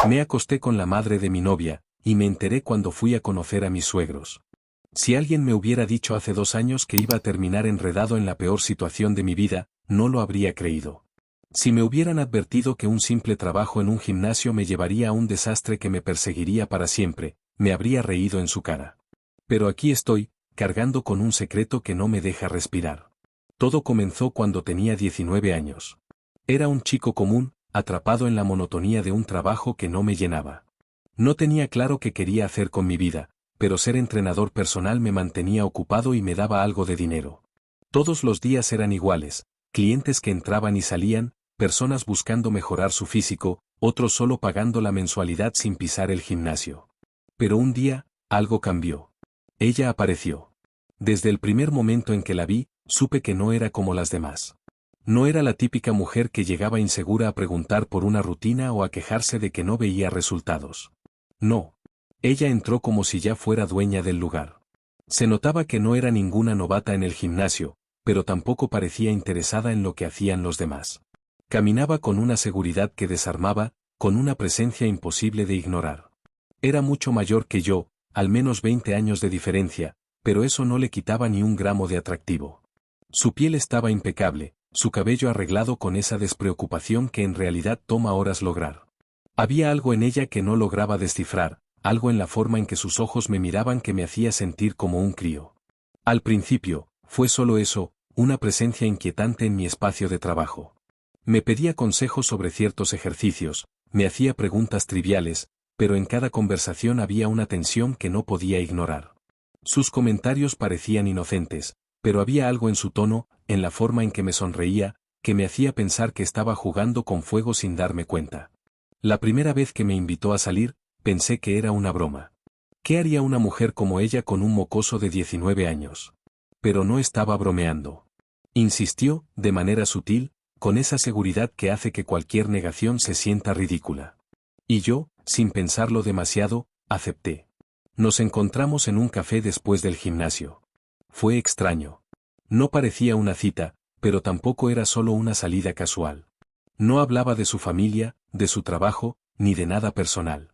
Me acosté con la madre de mi novia, y me enteré cuando fui a conocer a mis suegros. Si alguien me hubiera dicho hace 2 años que iba a terminar enredado en la peor situación de mi vida, no lo habría creído. Si me hubieran advertido que un simple trabajo en un gimnasio me llevaría a un desastre que me perseguiría para siempre, me habría reído en su cara. Pero aquí estoy, cargando con un secreto que no me deja respirar. Todo comenzó cuando tenía 19 años. Era un chico común, atrapado en la monotonía de un trabajo que no me llenaba. No tenía claro qué quería hacer con mi vida, pero ser entrenador personal me mantenía ocupado y me daba algo de dinero. Todos los días eran iguales, clientes que entraban y salían, personas buscando mejorar su físico, otros solo pagando la mensualidad sin pisar el gimnasio. Pero un día, algo cambió. Ella apareció. Desde el primer momento en que la vi, supe que no era como las demás. No era la típica mujer que llegaba insegura a preguntar por una rutina o a quejarse de que no veía resultados. No. Ella entró como si ya fuera dueña del lugar. Se notaba que no era ninguna novata en el gimnasio, pero tampoco parecía interesada en lo que hacían los demás. Caminaba con una seguridad que desarmaba, con una presencia imposible de ignorar. Era mucho mayor que yo, al menos 20 años de diferencia, pero eso no le quitaba ni un gramo de atractivo. Su piel estaba impecable, su cabello arreglado con esa despreocupación que en realidad toma horas lograr. Había algo en ella que no lograba descifrar, algo en la forma en que sus ojos me miraban que me hacía sentir como un crío. Al principio, fue solo eso, una presencia inquietante en mi espacio de trabajo. Me pedía consejos sobre ciertos ejercicios, me hacía preguntas triviales, pero en cada conversación había una tensión que no podía ignorar. Sus comentarios parecían inocentes, pero había algo en su tono, en la forma en que me sonreía, que me hacía pensar que estaba jugando con fuego sin darme cuenta. La primera vez que me invitó a salir, pensé que era una broma. ¿Qué haría una mujer como ella con un mocoso de 19 años? Pero no estaba bromeando. Insistió, de manera sutil, con esa seguridad que hace que cualquier negación se sienta ridícula. Y yo, sin pensarlo demasiado, acepté. Nos encontramos en un café después del gimnasio. Fue extraño. No parecía una cita, pero tampoco era solo una salida casual. No hablaba de su familia, de su trabajo, ni de nada personal.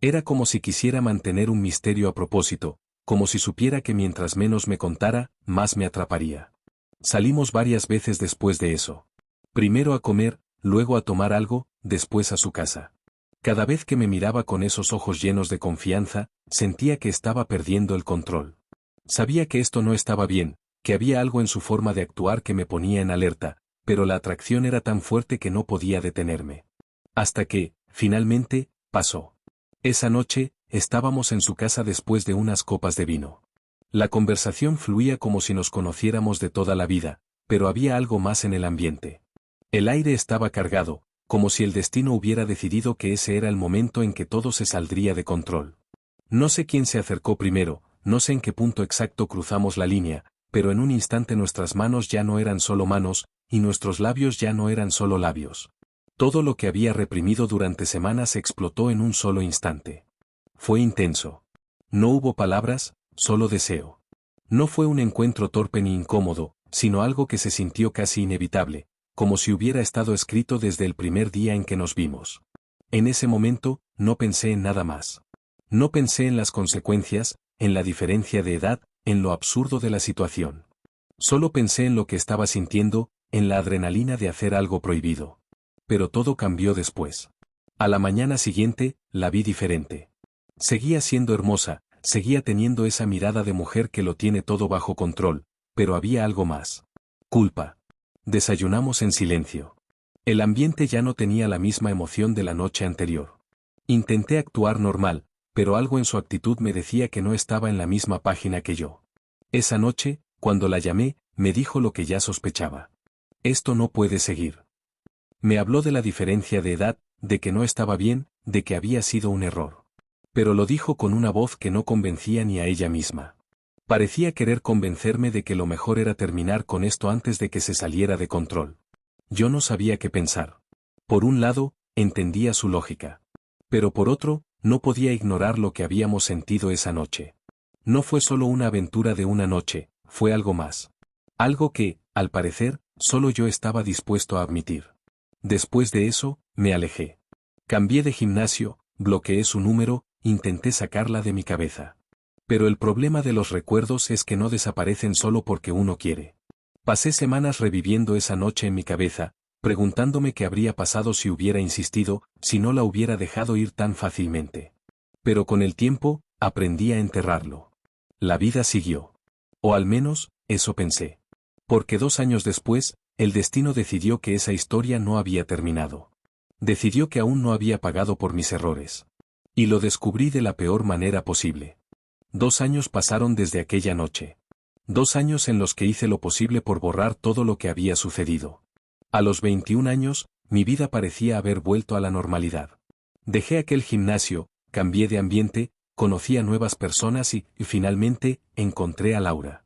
Era como si quisiera mantener un misterio a propósito, como si supiera que mientras menos me contara, más me atraparía. Salimos varias veces después de eso. Primero a comer, luego a tomar algo, después a su casa. Cada vez que me miraba con esos ojos llenos de confianza, sentía que estaba perdiendo el control. Sabía que esto no estaba bien, que había algo en su forma de actuar que me ponía en alerta, pero la atracción era tan fuerte que no podía detenerme. Hasta que, finalmente, pasó. Esa noche, estábamos en su casa después de unas copas de vino. La conversación fluía como si nos conociéramos de toda la vida, pero había algo más en el ambiente. El aire estaba cargado, como si el destino hubiera decidido que ese era el momento en que todo se saldría de control. No sé quién se acercó primero, no sé en qué punto exacto cruzamos la línea, pero en un instante nuestras manos ya no eran solo manos, y nuestros labios ya no eran solo labios. Todo lo que había reprimido durante semanas explotó en un solo instante. Fue intenso. No hubo palabras, solo deseo. No fue un encuentro torpe ni incómodo, sino algo que se sintió casi inevitable, como si hubiera estado escrito desde el primer día en que nos vimos. En ese momento, no pensé en nada más. No pensé en las consecuencias, en la diferencia de edad, en lo absurdo de la situación. Solo pensé en lo que estaba sintiendo, en la adrenalina de hacer algo prohibido. Pero todo cambió después. A la mañana siguiente, la vi diferente. Seguía siendo hermosa, seguía teniendo esa mirada de mujer que lo tiene todo bajo control, pero había algo más. Culpa. Desayunamos en silencio. El ambiente ya no tenía la misma emoción de la noche anterior. Intenté actuar normal, pero algo en su actitud me decía que no estaba en la misma página que yo. Esa noche, cuando la llamé, me dijo lo que ya sospechaba. Esto no puede seguir. Me habló de la diferencia de edad, de que no estaba bien, de que había sido un error. Pero lo dijo con una voz que no convencía ni a ella misma. Parecía querer convencerme de que lo mejor era terminar con esto antes de que se saliera de control. Yo no sabía qué pensar. Por un lado, entendía su lógica. Pero por otro, no podía ignorar lo que habíamos sentido esa noche. No fue solo una aventura de una noche, fue algo más. Algo que, al parecer, solo yo estaba dispuesto a admitir. Después de eso, me alejé. Cambié de gimnasio, bloqueé su número, intenté sacarla de mi cabeza. Pero el problema de los recuerdos es que no desaparecen solo porque uno quiere. Pasé semanas reviviendo esa noche en mi cabeza, preguntándome qué habría pasado si hubiera insistido, si no la hubiera dejado ir tan fácilmente. Pero con el tiempo, aprendí a enterrarlo. La vida siguió. O al menos, eso pensé. Porque 2 años después, el destino decidió que esa historia no había terminado. Decidió que aún no había pagado por mis errores. Y lo descubrí de la peor manera posible. 2 años pasaron desde aquella noche. 2 años en los que hice lo posible por borrar todo lo que había sucedido. A los 21 años, mi vida parecía haber vuelto a la normalidad. Dejé aquel gimnasio, cambié de ambiente, conocí a nuevas personas y, finalmente, encontré a Laura.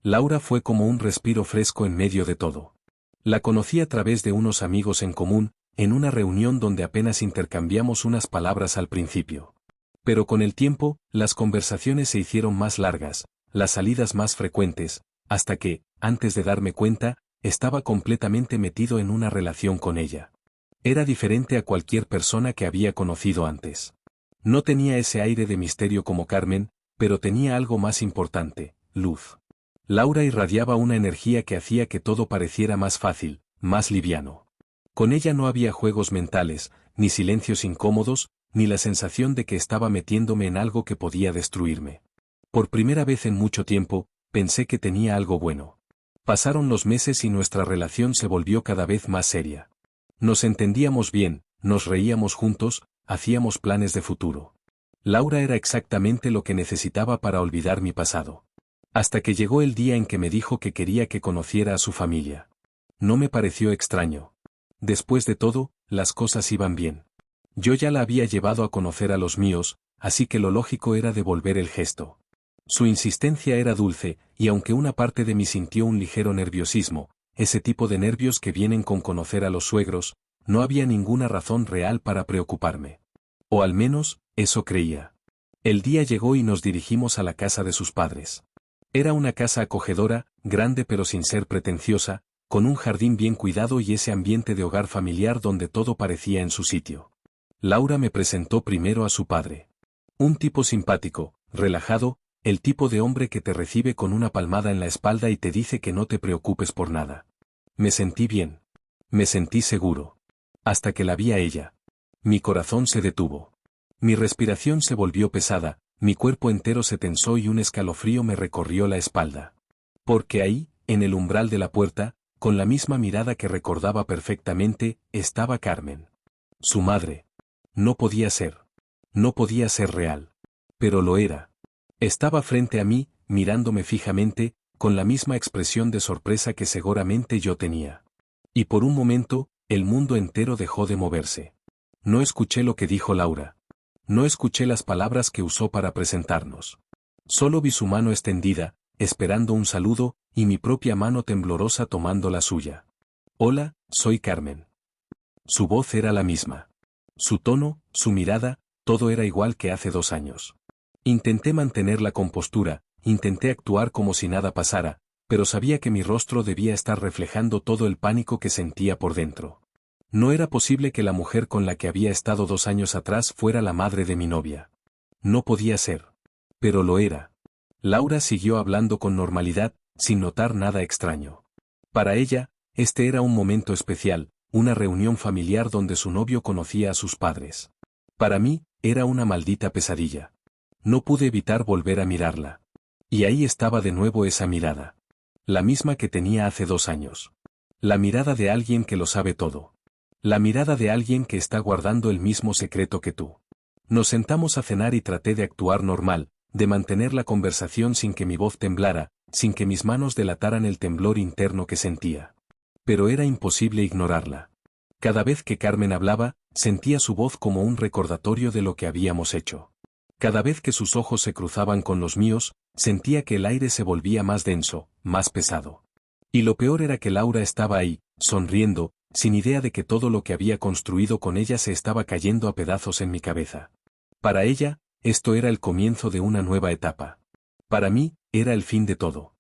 Laura fue como un respiro fresco en medio de todo. La conocí a través de unos amigos en común, en una reunión donde apenas intercambiamos unas palabras al principio. Pero con el tiempo, las conversaciones se hicieron más largas, las salidas más frecuentes, hasta que, antes de darme cuenta, estaba completamente metido en una relación con ella. Era diferente a cualquier persona que había conocido antes. No tenía ese aire de misterio como Carmen, pero tenía algo más importante: luz. Laura irradiaba una energía que hacía que todo pareciera más fácil, más liviano. Con ella no había juegos mentales, ni silencios incómodos, ni la sensación de que estaba metiéndome en algo que podía destruirme. Por primera vez en mucho tiempo, pensé que tenía algo bueno. Pasaron los meses y nuestra relación se volvió cada vez más seria. Nos entendíamos bien, nos reíamos juntos, hacíamos planes de futuro. Laura era exactamente lo que necesitaba para olvidar mi pasado. Hasta que llegó el día en que me dijo que quería que conociera a su familia. No me pareció extraño. Después de todo, las cosas iban bien. Yo ya la había llevado a conocer a los míos, así que lo lógico era devolver el gesto. Su insistencia era dulce, y aunque una parte de mí sintió un ligero nerviosismo, ese tipo de nervios que vienen con conocer a los suegros, no había ninguna razón real para preocuparme. O al menos, eso creía. El día llegó y nos dirigimos a la casa de sus padres. Era una casa acogedora, grande pero sin ser pretenciosa, con un jardín bien cuidado y ese ambiente de hogar familiar donde todo parecía en su sitio. Laura me presentó primero a su padre. Un tipo simpático, relajado, el tipo de hombre que te recibe con una palmada en la espalda y te dice que no te preocupes por nada. Me sentí bien. Me sentí seguro. Hasta que la vi a ella. Mi corazón se detuvo. Mi respiración se volvió pesada, mi cuerpo entero se tensó y un escalofrío me recorrió la espalda. Porque ahí, en el umbral de la puerta, con la misma mirada que recordaba perfectamente, estaba Carmen. Su madre. No podía ser. No podía ser real. Pero lo era. Estaba frente a mí, mirándome fijamente, con la misma expresión de sorpresa que seguramente yo tenía. Y por un momento, el mundo entero dejó de moverse. No escuché lo que dijo Laura. No escuché las palabras que usó para presentarnos. Solo vi su mano extendida, esperando un saludo, y mi propia mano temblorosa tomando la suya. Hola, soy Carmen. Su voz era la misma. Su tono, su mirada, todo era igual que hace 2 años. Intenté mantener la compostura, intenté actuar como si nada pasara, pero sabía que mi rostro debía estar reflejando todo el pánico que sentía por dentro. No era posible que la mujer con la que había estado 2 años atrás fuera la madre de mi novia. No podía ser. Pero lo era. Laura siguió hablando con normalidad, sin notar nada extraño. Para ella, este era un momento especial, una reunión familiar donde su novio conocía a sus padres. Para mí, era una maldita pesadilla. No pude evitar volver a mirarla. Y ahí estaba de nuevo esa mirada. La misma que tenía hace 2 años. La mirada de alguien que lo sabe todo. La mirada de alguien que está guardando el mismo secreto que tú. Nos sentamos a cenar y traté de actuar normal, de mantener la conversación sin que mi voz temblara, sin que mis manos delataran el temblor interno que sentía. Pero era imposible ignorarla. Cada vez que Carmen hablaba, sentía su voz como un recordatorio de lo que habíamos hecho. Cada vez que sus ojos se cruzaban con los míos, sentía que el aire se volvía más denso, más pesado. Y lo peor era que Laura estaba ahí, sonriendo, sin idea de que todo lo que había construido con ella se estaba cayendo a pedazos en mi cabeza. Para ella, esto era el comienzo de una nueva etapa. Para mí, era el fin de todo.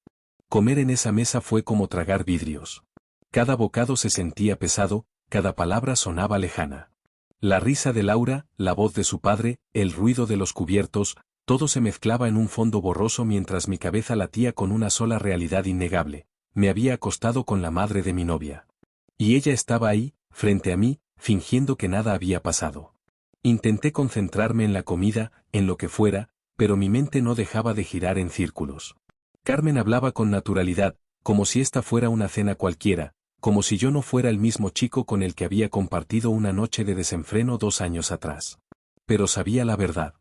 Comer en esa mesa fue como tragar vidrios. Cada bocado se sentía pesado, cada palabra sonaba lejana. La risa de Laura, la voz de su padre, el ruido de los cubiertos, todo se mezclaba en un fondo borroso mientras mi cabeza latía con una sola realidad innegable. Me había acostado con la madre de mi novia. Y ella estaba ahí, frente a mí, fingiendo que nada había pasado. Intenté concentrarme en la comida, en lo que fuera, pero mi mente no dejaba de girar en círculos. Carmen hablaba con naturalidad, como si esta fuera una cena cualquiera, como si yo no fuera el mismo chico con el que había compartido una noche de desenfreno 2 años atrás. Pero sabía la verdad.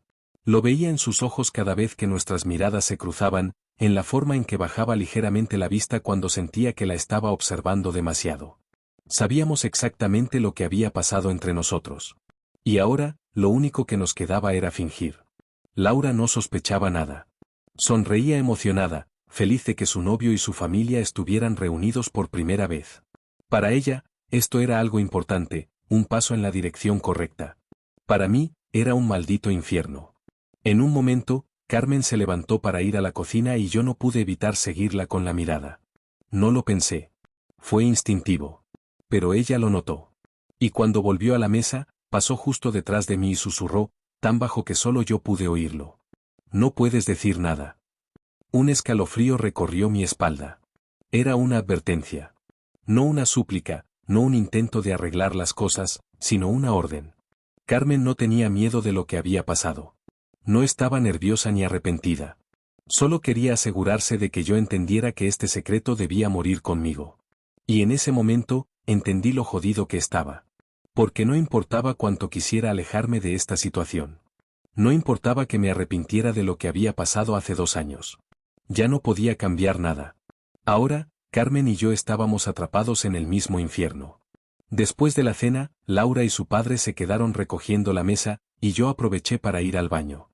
Lo veía en sus ojos cada vez que nuestras miradas se cruzaban, en la forma en que bajaba ligeramente la vista cuando sentía que la estaba observando demasiado. Sabíamos exactamente lo que había pasado entre nosotros. Y ahora, lo único que nos quedaba era fingir. Laura no sospechaba nada. Sonreía emocionada, feliz de que su novio y su familia estuvieran reunidos por primera vez. Para ella, esto era algo importante, un paso en la dirección correcta. Para mí, era un maldito infierno. En un momento, Carmen se levantó para ir a la cocina y yo no pude evitar seguirla con la mirada. No lo pensé. Fue instintivo. Pero ella lo notó. Y cuando volvió a la mesa, pasó justo detrás de mí y susurró, tan bajo que solo yo pude oírlo. No puedes decir nada. Un escalofrío recorrió mi espalda. Era una advertencia. No una súplica, no un intento de arreglar las cosas, sino una orden. Carmen no tenía miedo de lo que había pasado. No estaba nerviosa ni arrepentida. Solo quería asegurarse de que yo entendiera que este secreto debía morir conmigo. Y en ese momento, entendí lo jodido que estaba. Porque no importaba cuánto quisiera alejarme de esta situación. No importaba que me arrepintiera de lo que había pasado hace 2 años. Ya no podía cambiar nada. Ahora, Carmen y yo estábamos atrapados en el mismo infierno. Después de la cena, Laura y su padre se quedaron recogiendo la mesa, y yo aproveché para ir al baño.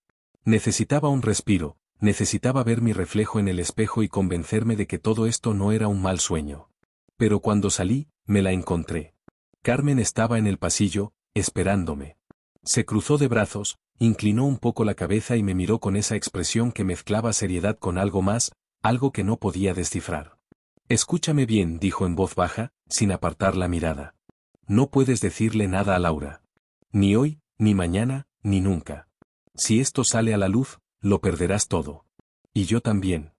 Necesitaba un respiro, necesitaba ver mi reflejo en el espejo y convencerme de que todo esto no era un mal sueño. Pero cuando salí, me la encontré. Carmen estaba en el pasillo, esperándome. Se cruzó de brazos, inclinó un poco la cabeza y me miró con esa expresión que mezclaba seriedad con algo más, algo que no podía descifrar. Escúchame bien, dijo en voz baja, sin apartar la mirada. No puedes decirle nada a Laura. Ni hoy, ni mañana, ni nunca. Si esto sale a la luz, lo perderás todo. Y yo también.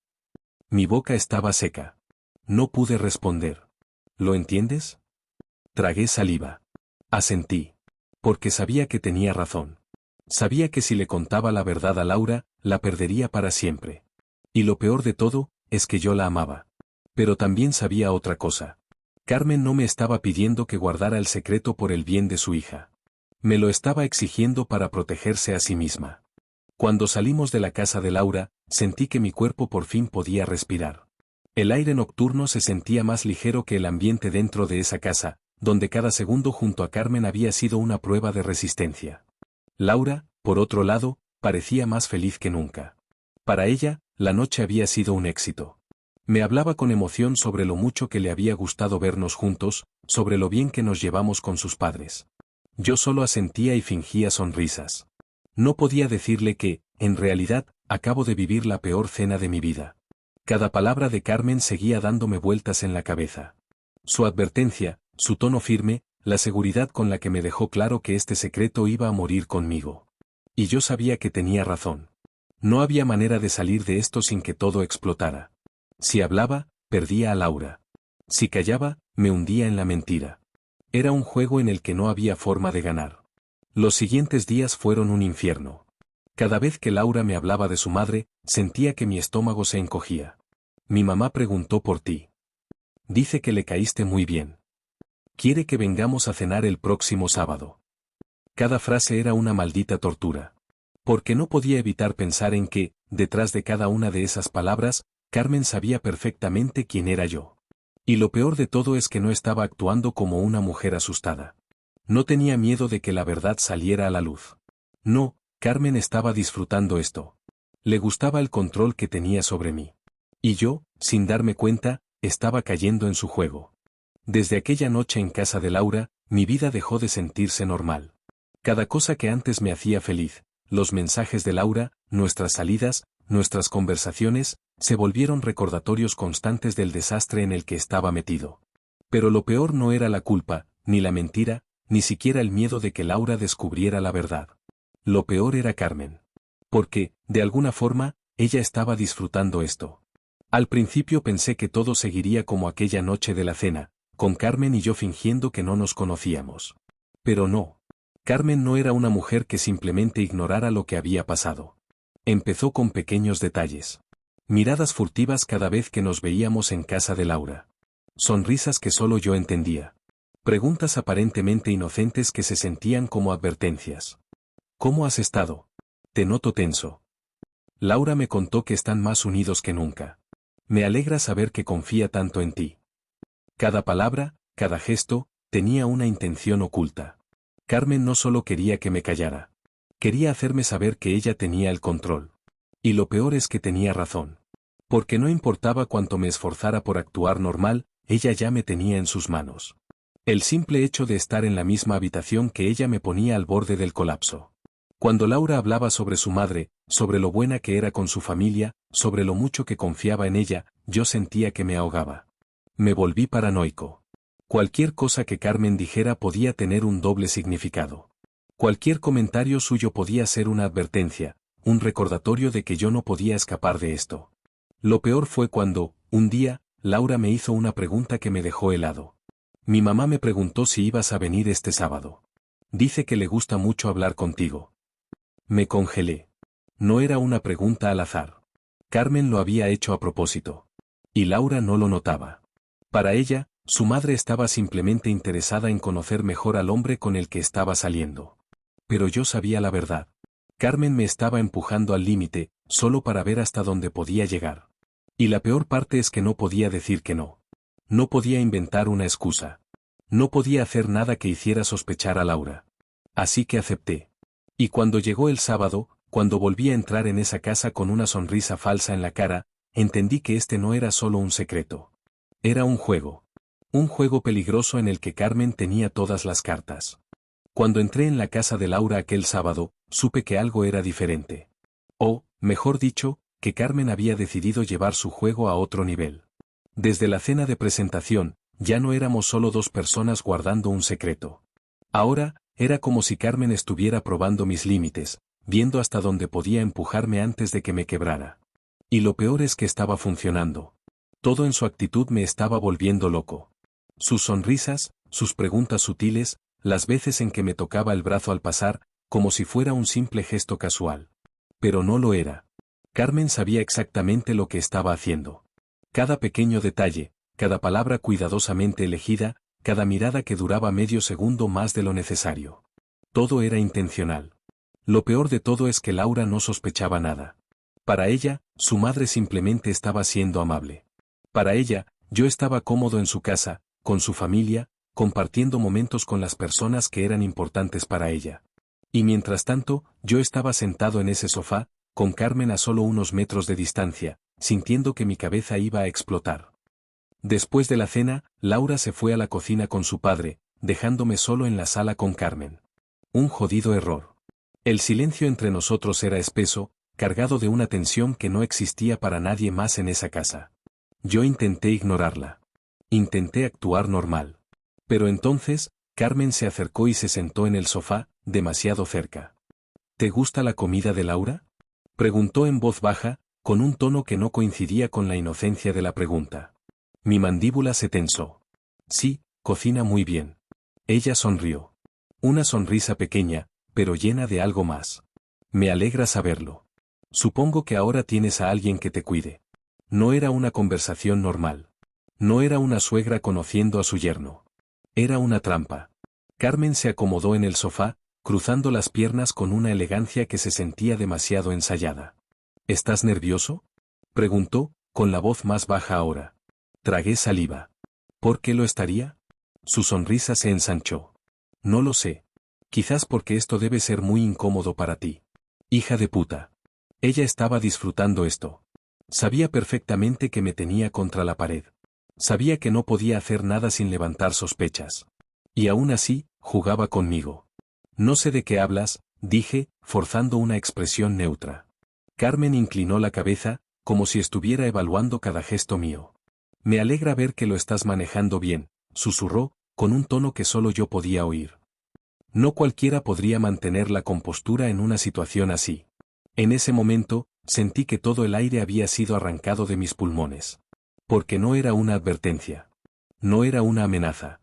Mi boca estaba seca. No pude responder. ¿Lo entiendes? Tragué saliva. Asentí. Porque sabía que tenía razón. Sabía que si le contaba la verdad a Laura, la perdería para siempre. Y lo peor de todo, es que yo la amaba. Pero también sabía otra cosa. Carmen no me estaba pidiendo que guardara el secreto por el bien de su hija. Me lo estaba exigiendo para protegerse a sí misma. Cuando salimos de la casa de Laura, sentí que mi cuerpo por fin podía respirar. El aire nocturno se sentía más ligero que el ambiente dentro de esa casa, donde cada segundo junto a Carmen había sido una prueba de resistencia. Laura, por otro lado, parecía más feliz que nunca. Para ella, la noche había sido un éxito. Me hablaba con emoción sobre lo mucho que le había gustado vernos juntos, sobre lo bien que nos llevamos con sus padres. Yo solo asentía y fingía sonrisas. No podía decirle que, en realidad, acabo de vivir la peor cena de mi vida. Cada palabra de Carmen seguía dándome vueltas en la cabeza. Su advertencia, su tono firme, la seguridad con la que me dejó claro que este secreto iba a morir conmigo. Y yo sabía que tenía razón. No había manera de salir de esto sin que todo explotara. Si hablaba, perdía a Laura. Si callaba, me hundía en la mentira. Era un juego en el que no había forma de ganar. Los siguientes días fueron un infierno. Cada vez que Laura me hablaba de su madre, sentía que mi estómago se encogía. Mi mamá preguntó por ti. Dice que le caíste muy bien. Quiere que vengamos a cenar el próximo sábado. Cada frase era una maldita tortura. Porque no podía evitar pensar en que, detrás de cada una de esas palabras, Carmen sabía perfectamente quién era yo. Y lo peor de todo es que no estaba actuando como una mujer asustada. No tenía miedo de que la verdad saliera a la luz. No, Carmen estaba disfrutando esto. Le gustaba el control que tenía sobre mí. Y yo, sin darme cuenta, estaba cayendo en su juego. Desde aquella noche en casa de Laura, mi vida dejó de sentirse normal. Cada cosa que antes me hacía feliz, los mensajes de Laura, nuestras salidas, nuestras conversaciones, se volvieron recordatorios constantes del desastre en el que estaba metido. Pero lo peor no era la culpa, ni la mentira, ni siquiera el miedo de que Laura descubriera la verdad. Lo peor era Carmen. Porque, de alguna forma, ella estaba disfrutando esto. Al principio pensé que todo seguiría como aquella noche de la cena, con Carmen y yo fingiendo que no nos conocíamos. Pero no. Carmen no era una mujer que simplemente ignorara lo que había pasado. Empezó con pequeños detalles. Miradas furtivas cada vez que nos veíamos en casa de Laura. Sonrisas que solo yo entendía. Preguntas aparentemente inocentes que se sentían como advertencias. ¿Cómo has estado? Te noto tenso. Laura me contó que están más unidos que nunca. Me alegra saber que confía tanto en ti. Cada palabra, cada gesto, tenía una intención oculta. Carmen no solo quería que me callara. Quería hacerme saber que ella tenía el control. Y lo peor es que tenía razón. Porque no importaba cuánto me esforzara por actuar normal, ella ya me tenía en sus manos. El simple hecho de estar en la misma habitación que ella me ponía al borde del colapso. Cuando Laura hablaba sobre su madre, sobre lo buena que era con su familia, sobre lo mucho que confiaba en ella, yo sentía que me ahogaba. Me volví paranoico. Cualquier cosa que Carmen dijera podía tener un doble significado. Cualquier comentario suyo podía ser una advertencia, un recordatorio de que yo no podía escapar de esto. Lo peor fue cuando, un día, Laura me hizo una pregunta que me dejó helado. Mi mamá me preguntó si ibas a venir este sábado. Dice que le gusta mucho hablar contigo. Me congelé. No era una pregunta al azar. Carmen lo había hecho a propósito. Y Laura no lo notaba. Para ella, su madre estaba simplemente interesada en conocer mejor al hombre con el que estaba saliendo. Pero yo sabía la verdad. Carmen me estaba empujando al límite, solo para ver hasta dónde podía llegar. Y la peor parte es que no podía decir que no. No podía inventar una excusa. No podía hacer nada que hiciera sospechar a Laura. Así que acepté. Y cuando llegó el sábado, cuando volví a entrar en esa casa con una sonrisa falsa en la cara, entendí que este no era solo un secreto. Era un juego. Un juego peligroso en el que Carmen tenía todas las cartas. Cuando entré en la casa de Laura aquel sábado, supe que algo era diferente. O, mejor dicho, que Carmen había decidido llevar su juego a otro nivel. Desde la cena de presentación, ya no éramos solo dos personas guardando un secreto. Ahora, era como si Carmen estuviera probando mis límites, viendo hasta dónde podía empujarme antes de que me quebrara. Y lo peor es que estaba funcionando. Todo en su actitud me estaba volviendo loco. Sus sonrisas, sus preguntas sutiles, las veces en que me tocaba el brazo al pasar, como si fuera un simple gesto casual. Pero no lo era. Carmen sabía exactamente lo que estaba haciendo. Cada pequeño detalle, cada palabra cuidadosamente elegida, cada mirada que duraba medio segundo más de lo necesario. Todo era intencional. Lo peor de todo es que Laura no sospechaba nada. Para ella, su madre simplemente estaba siendo amable. Para ella, yo estaba cómodo en su casa, con su familia, compartiendo momentos con las personas que eran importantes para ella. Y mientras tanto, yo estaba sentado en ese sofá, con Carmen a solo unos metros de distancia, sintiendo que mi cabeza iba a explotar. Después de la cena, Laura se fue a la cocina con su padre, dejándome solo en la sala con Carmen. Un jodido error. El silencio entre nosotros era espeso, cargado de una tensión que no existía para nadie más en esa casa. Yo intenté ignorarla. Intenté actuar normal. Pero entonces, Carmen se acercó y se sentó en el sofá, demasiado cerca. ¿Te gusta la comida de Laura?, preguntó en voz baja, con un tono que no coincidía con la inocencia de la pregunta. Mi mandíbula se tensó. Sí, cocina muy bien. Ella sonrió. Una sonrisa pequeña, pero llena de algo más. Me alegra saberlo. Supongo que ahora tienes a alguien que te cuide. No era una conversación normal. No era una suegra conociendo a su yerno. Era una trampa. Carmen se acomodó en el sofá, cruzando las piernas con una elegancia que se sentía demasiado ensayada. ¿Estás nervioso?, preguntó, con la voz más baja ahora. Tragué saliva. ¿Por qué lo estaría? Su sonrisa se ensanchó. No lo sé. Quizás porque esto debe ser muy incómodo para ti. Hija de puta. Ella estaba disfrutando esto. Sabía perfectamente que me tenía contra la pared. Sabía que no podía hacer nada sin levantar sospechas. Y aún así, jugaba conmigo. No sé de qué hablas, dije, forzando una expresión neutra. Carmen inclinó la cabeza, como si estuviera evaluando cada gesto mío. Me alegra ver que lo estás manejando bien, susurró, con un tono que solo yo podía oír. No cualquiera podría mantener la compostura en una situación así. En ese momento, sentí que todo el aire había sido arrancado de mis pulmones. Porque no era una advertencia. No era una amenaza.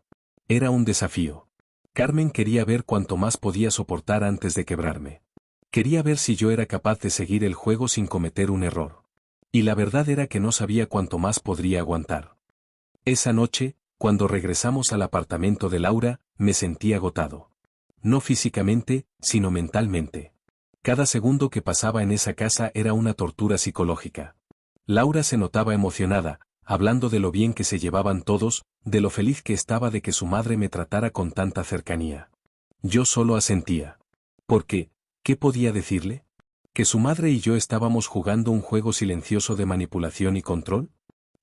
Era un desafío. Carmen quería ver cuánto más podía soportar antes de quebrarme. Quería ver si yo era capaz de seguir el juego sin cometer un error. Y la verdad era que no sabía cuánto más podría aguantar. Esa noche, cuando regresamos al apartamento de Laura, me sentí agotado. No físicamente, sino mentalmente. Cada segundo que pasaba en esa casa era una tortura psicológica. Laura se notaba emocionada, hablando de lo bien que se llevaban todos, de lo feliz que estaba de que su madre me tratara con tanta cercanía. Yo solo asentía. ¿Por qué? ¿Qué podía decirle? ¿Que su madre y yo estábamos jugando un juego silencioso de manipulación y control?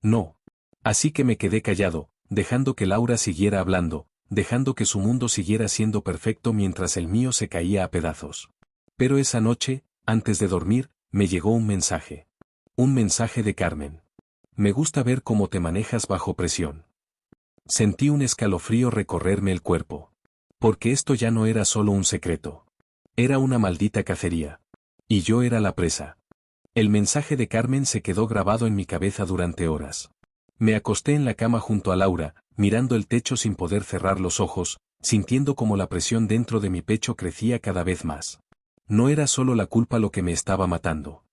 No. Así que me quedé callado, dejando que Laura siguiera hablando, dejando que su mundo siguiera siendo perfecto mientras el mío se caía a pedazos. Pero esa noche, antes de dormir, me llegó un mensaje. Un mensaje de Carmen. Me gusta ver cómo te manejas bajo presión. Sentí un escalofrío recorrerme el cuerpo. Porque esto ya no era solo un secreto. Era una maldita cacería. Y yo era la presa. El mensaje de Carmen se quedó grabado en mi cabeza durante horas. Me acosté en la cama junto a Laura, mirando el techo sin poder cerrar los ojos, sintiendo como la presión dentro de mi pecho crecía cada vez más. No era solo la culpa lo que me estaba matando.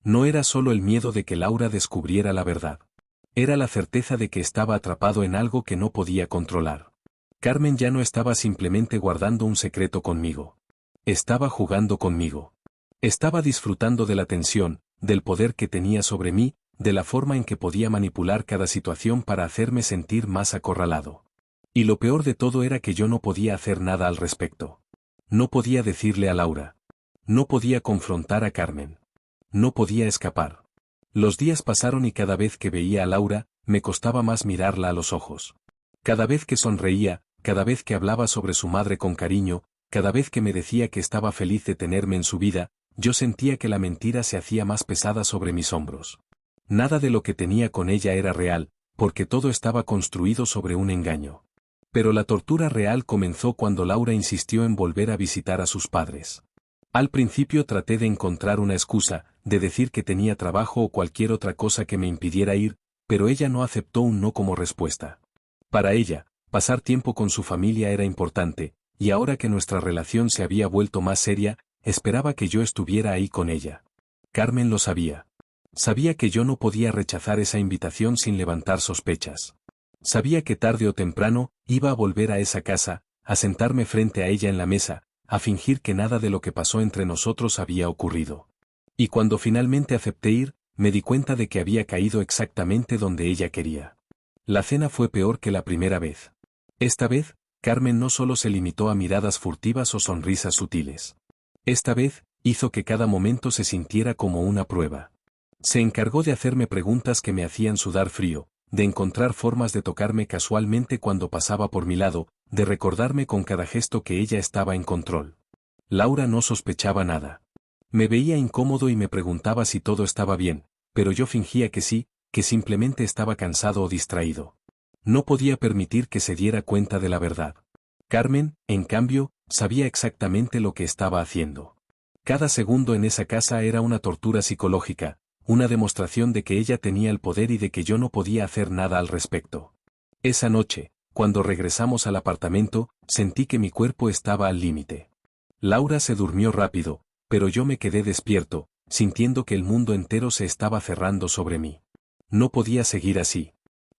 No era solo el miedo de que Laura descubriera la verdad. Era la certeza de que estaba atrapado en algo que no podía controlar. Carmen ya no estaba simplemente guardando un secreto conmigo. Estaba jugando conmigo. Estaba disfrutando de la tensión, del poder que tenía sobre mí, de la forma en que podía manipular cada situación para hacerme sentir más acorralado. Y lo peor de todo era que yo no podía hacer nada al respecto. No podía decirle a Laura. No podía confrontar a Carmen. No podía escapar. Los días pasaron y cada vez que veía a Laura, me costaba más mirarla a los ojos. Cada vez que sonreía, cada vez que hablaba sobre su madre con cariño, cada vez que me decía que estaba feliz de tenerme en su vida, yo sentía que la mentira se hacía más pesada sobre mis hombros. Nada de lo que tenía con ella era real, porque todo estaba construido sobre un engaño. Pero la tortura real comenzó cuando Laura insistió en volver a visitar a sus padres. Al principio traté de encontrar una excusa, de decir que tenía trabajo o cualquier otra cosa que me impidiera ir, pero ella no aceptó un no como respuesta. Para ella, pasar tiempo con su familia era importante, y ahora que nuestra relación se había vuelto más seria, esperaba que yo estuviera ahí con ella. Carmen lo sabía. Sabía que yo no podía rechazar esa invitación sin levantar sospechas. Sabía que tarde o temprano iba a volver a esa casa, a sentarme frente a ella en la mesa, a fingir que nada de lo que pasó entre nosotros había ocurrido. Y cuando finalmente acepté ir, me di cuenta de que había caído exactamente donde ella quería. La cena fue peor que la primera vez. Esta vez, Carmen no solo se limitó a miradas furtivas o sonrisas sutiles. Esta vez, hizo que cada momento se sintiera como una prueba. Se encargó de hacerme preguntas que me hacían sudar frío, de encontrar formas de tocarme casualmente cuando pasaba por mi lado, de recordarme con cada gesto que ella estaba en control. Laura no sospechaba nada. Me veía incómodo y me preguntaba si todo estaba bien, pero yo fingía que sí, que simplemente estaba cansado o distraído. No podía permitir que se diera cuenta de la verdad. Carmen, en cambio, sabía exactamente lo que estaba haciendo. Cada segundo en esa casa era una tortura psicológica, una demostración de que ella tenía el poder y de que yo no podía hacer nada al respecto. Esa noche, cuando regresamos al apartamento, sentí que mi cuerpo estaba al límite. Laura se durmió rápido, pero yo me quedé despierto, sintiendo que el mundo entero se estaba cerrando sobre mí. No podía seguir así.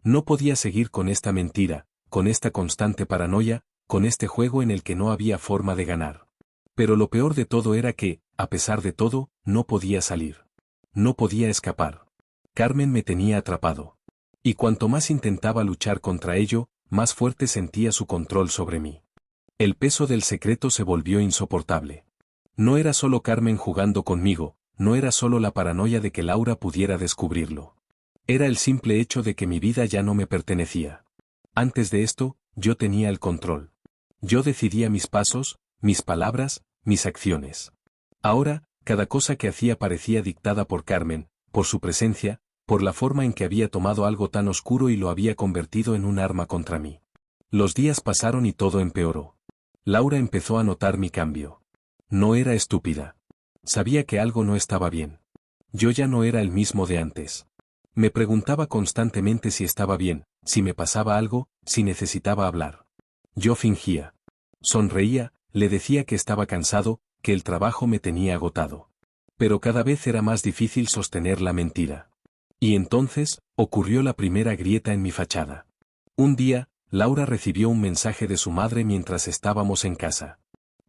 No podía seguir con esta mentira, con esta constante paranoia, con este juego en el que no había forma de ganar. Pero lo peor de todo era que, a pesar de todo, no podía salir. No podía escapar. Carmen me tenía atrapado. Y cuanto más intentaba luchar contra ello, más fuerte sentía su control sobre mí. El peso del secreto se volvió insoportable. No era solo Carmen jugando conmigo, no era solo la paranoia de que Laura pudiera descubrirlo. Era el simple hecho de que mi vida ya no me pertenecía. Antes de esto, yo tenía el control. Yo decidía mis pasos, mis palabras, mis acciones. Ahora, cada cosa que hacía parecía dictada por Carmen, por su presencia, por la forma en que había tomado algo tan oscuro y lo había convertido en un arma contra mí. Los días pasaron y todo empeoró. Laura empezó a notar mi cambio. No era estúpida. Sabía que algo no estaba bien. Yo ya no era el mismo de antes. Me preguntaba constantemente si estaba bien, si me pasaba algo, si necesitaba hablar. Yo fingía. Sonreía, le decía que estaba cansado, que el trabajo me tenía agotado. Pero cada vez era más difícil sostener la mentira. Y entonces, ocurrió la primera grieta en mi fachada. Un día, Laura recibió un mensaje de su madre mientras estábamos en casa.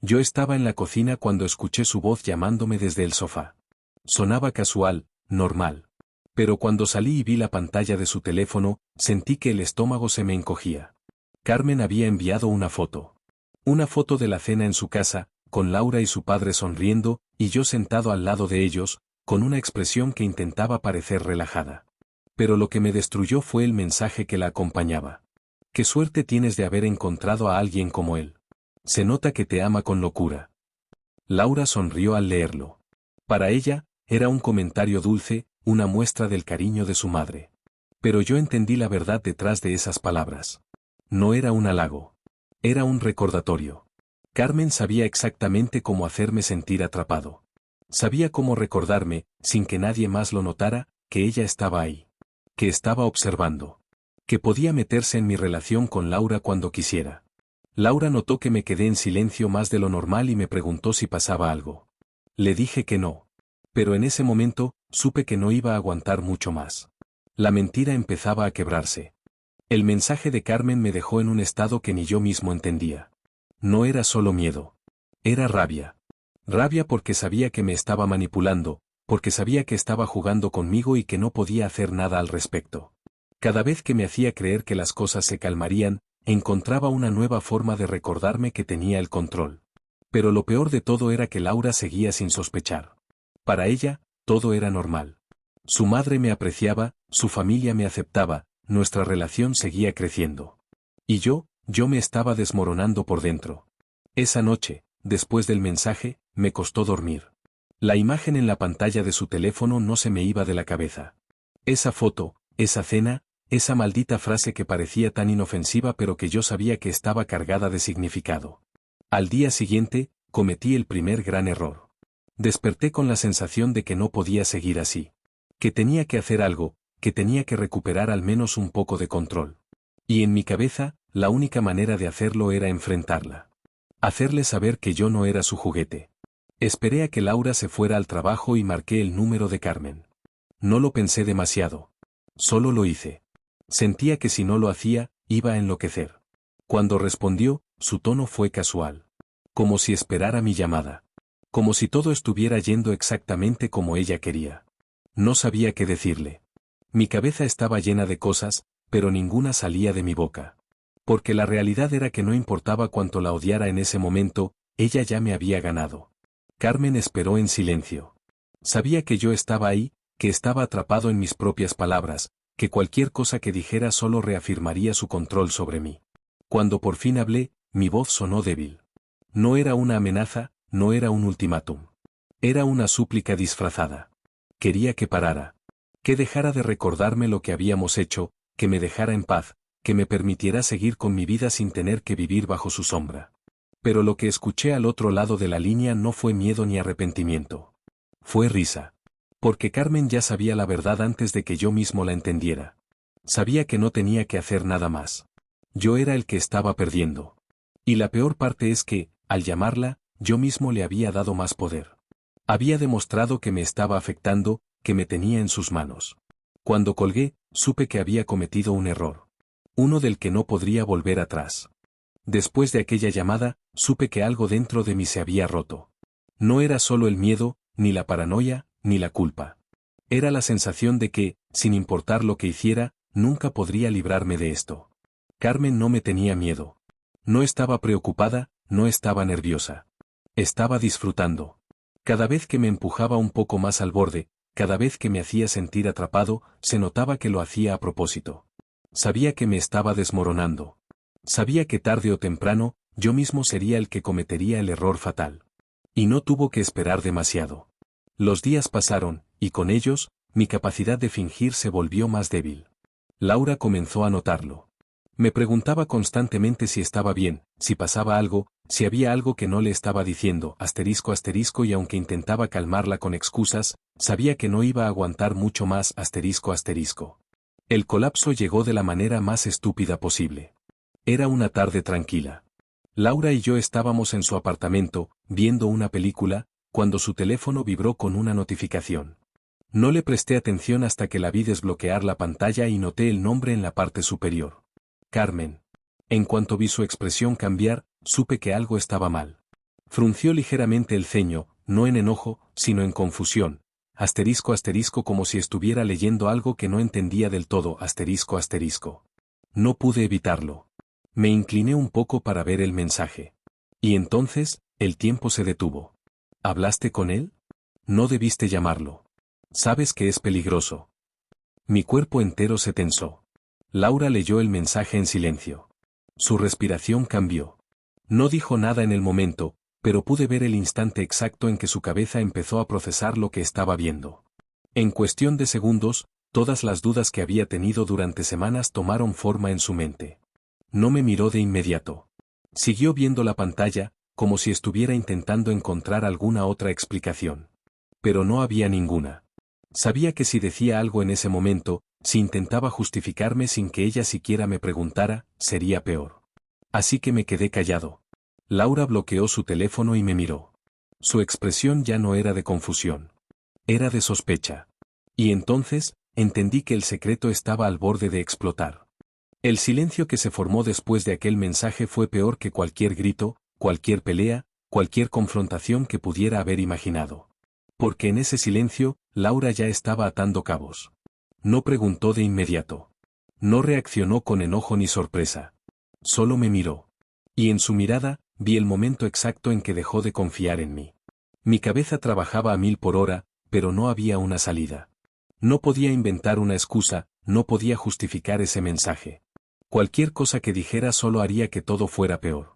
Yo estaba en la cocina cuando escuché su voz llamándome desde el sofá. Sonaba casual, normal. Pero cuando salí y vi la pantalla de su teléfono, sentí que el estómago se me encogía. Carmen había enviado una foto. Una foto de la cena en su casa, con Laura y su padre sonriendo, y yo sentado al lado de ellos, con una expresión que intentaba parecer relajada. Pero lo que me destruyó fue el mensaje que la acompañaba. Qué suerte tienes de haber encontrado a alguien como él. Se nota que te ama con locura. Laura sonrió al leerlo. Para ella, era un comentario dulce, una muestra del cariño de su madre. Pero yo entendí la verdad detrás de esas palabras. No era un halago. Era un recordatorio. Carmen sabía exactamente cómo hacerme sentir atrapado. Sabía cómo recordarme, sin que nadie más lo notara, que ella estaba ahí. Que estaba observando. Que podía meterse en mi relación con Laura cuando quisiera. Laura notó que me quedé en silencio más de lo normal y me preguntó si pasaba algo. Le dije que no. Pero en ese momento, supe que no iba a aguantar mucho más. La mentira empezaba a quebrarse. El mensaje de Carmen me dejó en un estado que ni yo mismo entendía. No era solo miedo. Era rabia. Rabia porque sabía que me estaba manipulando, porque sabía que estaba jugando conmigo y que no podía hacer nada al respecto. Cada vez que me hacía creer que las cosas se calmarían, encontraba una nueva forma de recordarme que tenía el control. Pero lo peor de todo era que Laura seguía sin sospechar. Para ella, todo era normal. Su madre me apreciaba, su familia me aceptaba, nuestra relación seguía creciendo. Y yo me estaba desmoronando por dentro. Esa noche, después del mensaje, me costó dormir. La imagen en la pantalla de su teléfono no se me iba de la cabeza. Esa foto, esa cena, esa maldita frase que parecía tan inofensiva pero que yo sabía que estaba cargada de significado. Al día siguiente, cometí el primer gran error. Desperté con la sensación de que no podía seguir así. Que tenía que hacer algo, que tenía que recuperar al menos un poco de control. Y en mi cabeza, la única manera de hacerlo era enfrentarla. Hacerle saber que yo no era su juguete. Esperé a que Laura se fuera al trabajo y marqué el número de Carmen. No lo pensé demasiado. Solo lo hice. Sentía que si no lo hacía, iba a enloquecer. Cuando respondió, su tono fue casual. Como si esperara mi llamada. Como si todo estuviera yendo exactamente como ella quería. No sabía qué decirle. Mi cabeza estaba llena de cosas, pero ninguna salía de mi boca. Porque la realidad era que no importaba cuánto la odiara en ese momento, ella ya me había ganado. Carmen esperó en silencio. Sabía que yo estaba ahí, que estaba atrapado en mis propias palabras, que cualquier cosa que dijera solo reafirmaría su control sobre mí. Cuando por fin hablé, mi voz sonó débil. No era una amenaza, no era un ultimátum. Era una súplica disfrazada. Quería que parara. Que dejara de recordarme lo que habíamos hecho, que me dejara en paz, que me permitiera seguir con mi vida sin tener que vivir bajo su sombra. Pero lo que escuché al otro lado de la línea no fue miedo ni arrepentimiento. Fue risa. Porque Carmen ya sabía la verdad antes de que yo mismo la entendiera. Sabía que no tenía que hacer nada más. Yo era el que estaba perdiendo. Y la peor parte es que, al llamarla, yo mismo le había dado más poder. Había demostrado que me estaba afectando, que me tenía en sus manos. Cuando colgué, supe que había cometido un error. Uno del que no podría volver atrás. Después de aquella llamada, supe que algo dentro de mí se había roto. No era solo el miedo, ni la paranoia, ni la culpa. Era la sensación de que, sin importar lo que hiciera, nunca podría librarme de esto. Carmen no me tenía miedo. No estaba preocupada, no estaba nerviosa. Estaba disfrutando. Cada vez que me empujaba un poco más al borde, cada vez que me hacía sentir atrapado, se notaba que lo hacía a propósito. Sabía que me estaba desmoronando. Sabía que tarde o temprano, yo mismo sería el que cometería el error fatal. Y no tuvo que esperar demasiado. Los días pasaron, y con ellos, mi capacidad de fingir se volvió más débil. Laura comenzó a notarlo. Me preguntaba constantemente si estaba bien, si pasaba algo, si había algo que no le estaba diciendo, asterisco asterisco, y aunque intentaba calmarla con excusas, sabía que no iba a aguantar mucho más, asterisco asterisco. El colapso llegó de la manera más estúpida posible. Era una tarde tranquila. Laura y yo estábamos en su apartamento, viendo una película, cuando su teléfono vibró con una notificación. No le presté atención hasta que la vi desbloquear la pantalla y noté el nombre en la parte superior. Carmen. En cuanto vi su expresión cambiar, supe que algo estaba mal. Frunció ligeramente el ceño, no en enojo, sino en confusión. Asterisco asterisco, como si estuviera leyendo algo que no entendía del todo, asterisco asterisco. No pude evitarlo. Me incliné un poco para ver el mensaje. Y entonces, el tiempo se detuvo. ¿Hablaste con él? No debiste llamarlo. Sabes que es peligroso. Mi cuerpo entero se tensó. Laura leyó el mensaje en silencio. Su respiración cambió. No dijo nada en el momento, pero pude ver el instante exacto en que su cabeza empezó a procesar lo que estaba viendo. En cuestión de segundos, todas las dudas que había tenido durante semanas tomaron forma en su mente. No me miró de inmediato. Siguió viendo la pantalla, como si estuviera intentando encontrar alguna otra explicación. Pero no había ninguna. Sabía que si decía algo en ese momento, si intentaba justificarme sin que ella siquiera me preguntara, sería peor. Así que me quedé callado. Laura bloqueó su teléfono y me miró. Su expresión ya no era de confusión. Era de sospecha. Y entonces, entendí que el secreto estaba al borde de explotar. El silencio que se formó después de aquel mensaje fue peor que cualquier grito, cualquier pelea, cualquier confrontación que pudiera haber imaginado. Porque en ese silencio, Laura ya estaba atando cabos. No preguntó de inmediato. No reaccionó con enojo ni sorpresa. Solo me miró. Y en su mirada, vi el momento exacto en que dejó de confiar en mí. Mi cabeza trabajaba a 1000 por hora, pero no había una salida. No podía inventar una excusa, no podía justificar ese mensaje. Cualquier cosa que dijera solo haría que todo fuera peor.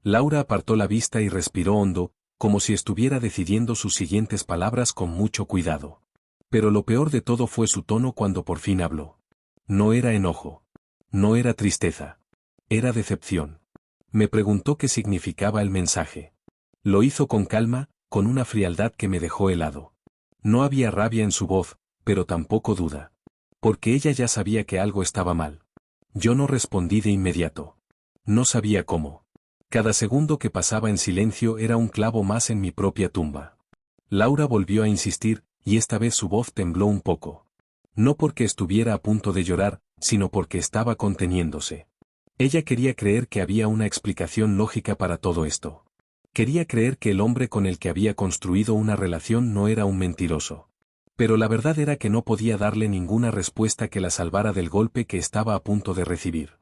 Laura apartó la vista y respiró hondo, como si estuviera decidiendo sus siguientes palabras con mucho cuidado. Pero lo peor de todo fue su tono cuando por fin habló. No era enojo. No era tristeza. Era decepción. Me preguntó qué significaba el mensaje. Lo hizo con calma, con una frialdad que me dejó helado. No había rabia en su voz, pero tampoco duda. Porque ella ya sabía que algo estaba mal. Yo no respondí de inmediato. No sabía cómo. Cada segundo que pasaba en silencio era un clavo más en mi propia tumba. Laura volvió a insistir, y esta vez su voz tembló un poco. No porque estuviera a punto de llorar, sino porque estaba conteniéndose. Ella quería creer que había una explicación lógica para todo esto. Quería creer que el hombre con el que había construido una relación no era un mentiroso. Pero la verdad era que no podía darle ninguna respuesta que la salvara del golpe que estaba a punto de recibir.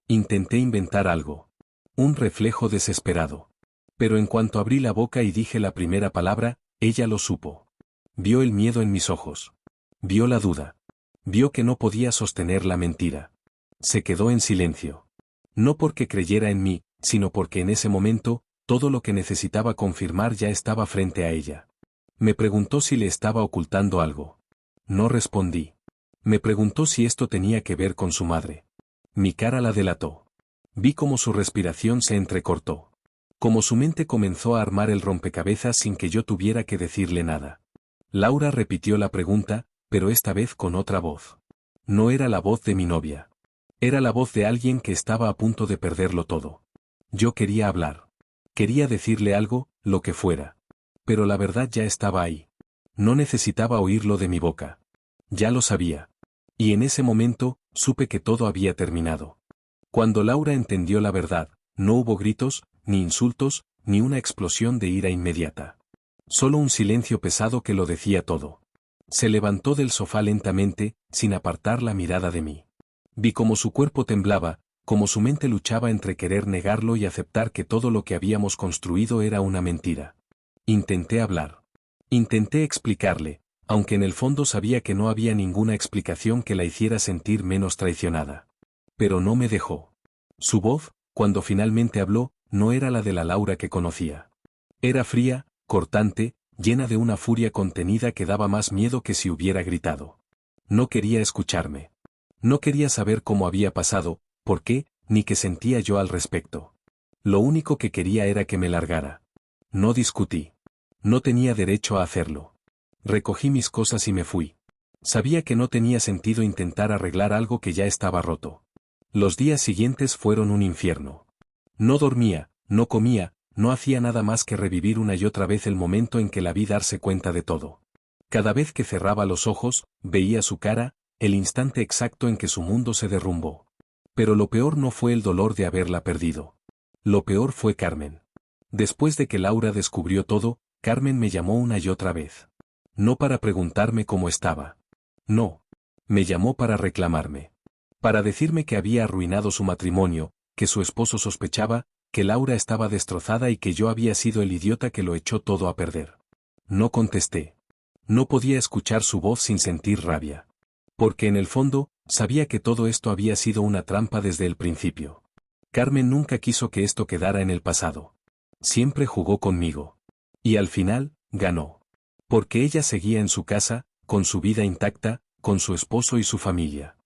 Intenté inventar algo. Un reflejo desesperado. Pero en cuanto abrí la boca y dije la primera palabra, ella lo supo. Vio el miedo en mis ojos. Vio la duda. Vio que no podía sostener la mentira. Se quedó en silencio. No porque creyera en mí, sino porque en ese momento, todo lo que necesitaba confirmar ya estaba frente a ella. Me preguntó si le estaba ocultando algo. No respondí. Me preguntó si esto tenía que ver con su madre. Mi cara la delató. Vi cómo su respiración se entrecortó. Cómo su mente comenzó a armar el rompecabezas sin que yo tuviera que decirle nada. Laura repitió la pregunta, pero esta vez con otra voz. No era la voz de mi novia. Era la voz de alguien que estaba a punto de perderlo todo. Yo quería hablar. Quería decirle algo, lo que fuera. Pero la verdad ya estaba ahí. No necesitaba oírlo de mi boca. Ya lo sabía. Y en ese momento, supe que todo había terminado. Cuando Laura entendió la verdad, no hubo gritos, ni insultos, ni una explosión de ira inmediata. Solo un silencio pesado que lo decía todo. Se levantó del sofá lentamente, sin apartar la mirada de mí. Vi cómo su cuerpo temblaba, cómo su mente luchaba entre querer negarlo y aceptar que todo lo que habíamos construido era una mentira. Intenté hablar. Intenté explicarle, aunque en el fondo sabía que no había ninguna explicación que la hiciera sentir menos traicionada. Pero no me dejó. Su voz, cuando finalmente habló, no era la de la Laura que conocía. Era fría, cortante, llena de una furia contenida que daba más miedo que si hubiera gritado. No quería escucharme. No quería saber cómo había pasado, por qué, ni qué sentía yo al respecto. Lo único que quería era que me largara. No discutí. No tenía derecho a hacerlo. Recogí mis cosas y me fui. Sabía que no tenía sentido intentar arreglar algo que ya estaba roto. Los días siguientes fueron un infierno. No dormía, no comía, no hacía nada más que revivir una y otra vez el momento en que la vi darse cuenta de todo. Cada vez que cerraba los ojos, veía su cara, el instante exacto en que su mundo se derrumbó. Pero lo peor no fue el dolor de haberla perdido. Lo peor fue Carmen. Después de que Laura descubrió todo, Carmen me llamó una y otra vez. No para preguntarme cómo estaba. No. Me llamó para reclamarme. Para decirme que había arruinado su matrimonio, que su esposo sospechaba, que Laura estaba destrozada y que yo había sido el idiota que lo echó todo a perder. No contesté. No podía escuchar su voz sin sentir rabia. Porque en el fondo, sabía que todo esto había sido una trampa desde el principio. Carmen nunca quiso que esto quedara en el pasado. Siempre jugó conmigo. Y al final, ganó. Porque ella seguía en su casa, con su vida intacta, con su esposo y su familia.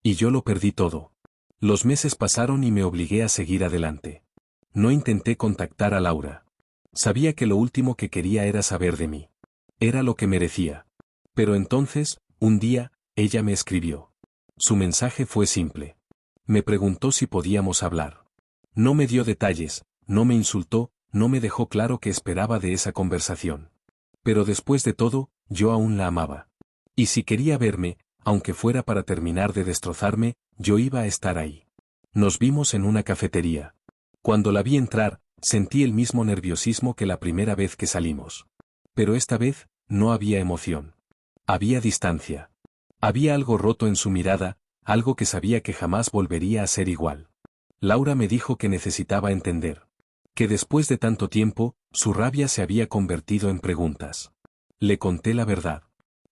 Y yo lo perdí todo. Los meses pasaron y me obligué a seguir adelante. No intenté contactar a Laura. Sabía que lo último que quería era saber de mí. Era lo que merecía. Pero entonces, un día, ella me escribió. Su mensaje fue simple. Me preguntó si podíamos hablar. No me dio detalles, no me insultó, no me dejó claro qué esperaba de esa conversación. Pero después de todo, yo aún la amaba. Y si quería verme, aunque fuera para terminar de destrozarme, yo iba a estar ahí. Nos vimos en una cafetería. Cuando la vi entrar, sentí el mismo nerviosismo que la primera vez que salimos. Pero esta vez, no había emoción. Había distancia. Había algo roto en su mirada, algo que sabía que jamás volvería a ser igual. Laura me dijo que necesitaba entender. Que después de tanto tiempo, su rabia se había convertido en preguntas. Le conté la verdad.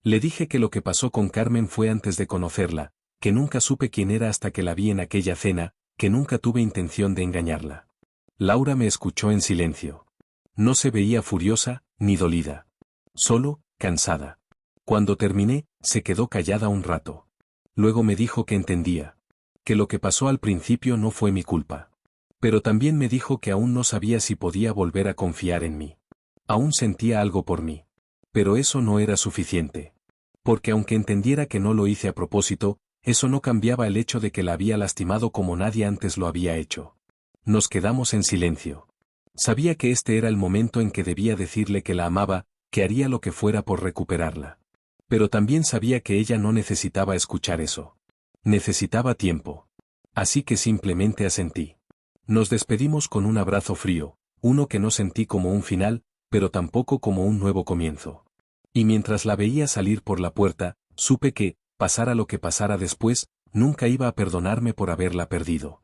Le dije que lo que pasó con Carmen fue antes de conocerla, que nunca supe quién era hasta que la vi en aquella cena, que nunca tuve intención de engañarla. Laura me escuchó en silencio. No se veía furiosa, ni dolida. Solo, cansada. Cuando terminé, se quedó callada un rato. Luego me dijo que entendía. Que lo que pasó al principio no fue mi culpa. Pero también me dijo que aún no sabía si podía volver a confiar en mí. Aún sentía algo por mí. Pero eso no era suficiente. Porque aunque entendiera que no lo hice a propósito, eso no cambiaba el hecho de que la había lastimado como nadie antes lo había hecho. Nos quedamos en silencio. Sabía que este era el momento en que debía decirle que la amaba, que haría lo que fuera por recuperarla. Pero también sabía que ella no necesitaba escuchar eso. Necesitaba tiempo. Así que simplemente asentí. Nos despedimos con un abrazo frío, uno que no sentí como un final, pero tampoco como un nuevo comienzo. Y mientras la veía salir por la puerta, supe que, pasara lo que pasara después, nunca iba a perdonarme por haberla perdido.